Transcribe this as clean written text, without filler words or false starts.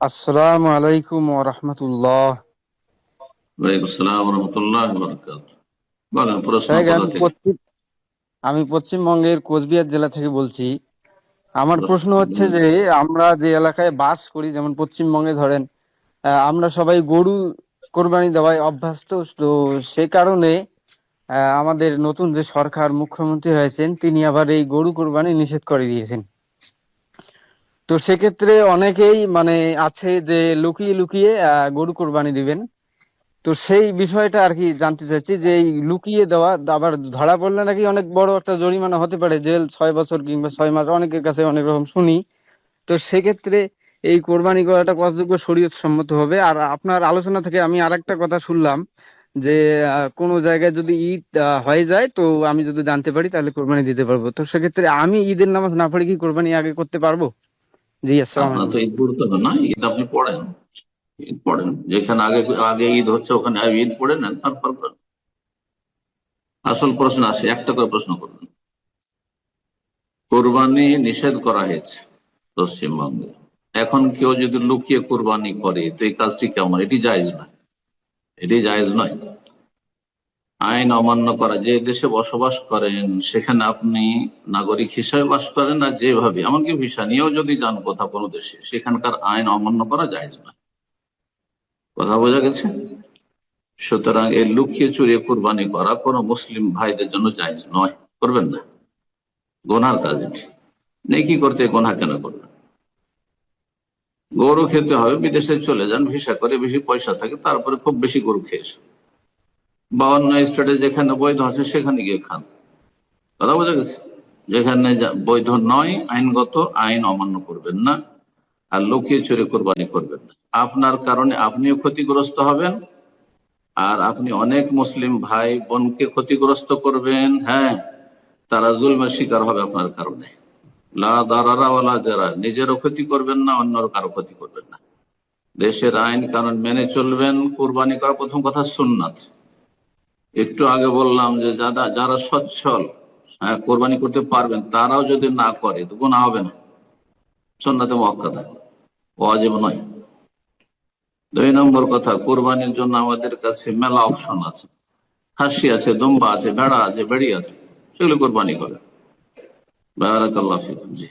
আসসালামু আলাইকুম ওয়া রাহমাতুল্লাহ। ওয়ালাইকুম আসসালাম রহমতুল্লাহ বরকাত। বলেন, প্রশ্ন শাহেখ, কোথা আমি থেকে? আমি পশ্চিমবঙ্গের কোচবিহার জেলা থেকে বলছি। আমার প্রশ্ন হচ্ছে বলেন। যে আমরা যে এলাকায় বাস করি, যেমন পশ্চিমবঙ্গে ধরেন, আমরা সবাই গরু কোরবানি দেওয়ায় অভ্যস্ত। তো সে কারণে আমাদের নতুন যে সরকার মুখ্যমন্ত্রী হয়েছেন, তিনি আবার এই গরু কোরবানি নিষেধ করে দিয়েছেন। তো সেক্ষেত্রে অনেকেই আছে যে লুকিয়ে লুকিয়ে গরু কোরবানি দিবেন। তো সেই বিষয়টা আর কি জানতে চাচ্ছি যে এই লুকিয়ে দেওয়া আবার ধরা পড়লে নাকি অনেক বড় একটা জরিমানা হতে পারে, জেল 6 বছর কিংবা 6 মাস, অনেকের কাছে অনেক রকম শুনি। তো সেক্ষেত্রে এই কোরবানি করাটা কতটুকু শরীয়ত সম্মত হবে? আর আপনার আলোচনা থেকে আমি আরেকটা কথা শুনলাম যে কোনো জায়গায় যদি ঈদ হয়ে যায়, তো আমি যদি জানতে পারি তাহলে কোরবানি দিতে পারবো। তো সেক্ষেত্রে আমি ঈদের নামাজ না পড়ে কি কোরবানি আগে করতে পারবো? জি, আসসালামু আপনার আলাইকুম। তো ঈদ পড়তে হবে না, ঈদ আপনি পড়েন। ঈদ পড়েন, যেখানে আগে আগে ঈদ হচ্ছে ওখানে আগে ঈদ পড়ে নেন, তারপর করেন। আসল প্রশ্ন আসে, একটা করে প্রশ্ন করবেন। কোরবানি নিষেধ করা হয়েছে পশ্চিমবঙ্গে। এখন কেউ যদি লুকিয়ে কোরবানি করে তো এই কাজটি কেমন? এটি জায়েজ নয়, এটি জায়েজ নয়। আইন অমান্য করা, যে দেশে বসবাস করেন সেখানে আপনি নাগরিক হিসেবে বাস করেন, আর যেভাবে এমনকি ভিসা নিয়েও যদি যান কোথাও কোনো দেশে, সেখানকার আইন অমান্য করা জায়েজ নয়। কথা বোঝা গেছে? সুতরাং এই লুকিয়ে চুরিয়ে কুরবানি করা কোনো মুসলিম ভাইদের জন্য জায়েজ নয়, করবেন না। গোনার কাজ এটি। নেকি করতে গোনা কেন করবেন? গরু খেতে হবে, বিদেশে চলে যান, ভিসা করে, বেশি পয়সা থাকে, তারপরে খুব বেশি গরু খেয়ে এসো। বা অন্য স্টেটে যেখানে বৈধ আছে সেখানে গিয়ে খান। কথা বোঝা গেছে? যেখানে বৈধ নয়, আইনগত আইন অমান্য করবেন না। আর লুকিয়ে চুরি কোরবানি করবেন না। আপনার কারণে আপনিও ক্ষতিগ্রস্ত হবেন, আর আপনি অনেক মুসলিম ভাই বোনকে ক্ষতিগ্রস্ত করবেন। হ্যাঁ, তারা জুলমের শিকার হবে আপনার কারণে। লা দারারা ওয়ালা দিরার। নিজেরও ক্ষতি করবেন না, অন্যর কারো ক্ষতি করবেন না। দেশের আইন কানুন মেনে চলবেন। কুরবানি করা প্রথম কথা সুন্নাত। একটু আগে বললাম যে যারা যারা সচ্ছল, হ্যাঁ, কোরবানি করতে পারবেন, তারাও যদি না করে তো গুনাহ হবে না। সুন্নাতে মুআক্কাদা, ওয়াজিব নয়। দুই নম্বর কথা, কোরবানির জন্য আমাদের কাছে মেলা অপশন আছে। খাসি আছে, দুম্বা আছে, ভেড়া আছে, বেড়ি আছে, সেগুলো কোরবানি করে। বারাকাল্লাহু ফিকুম। জি।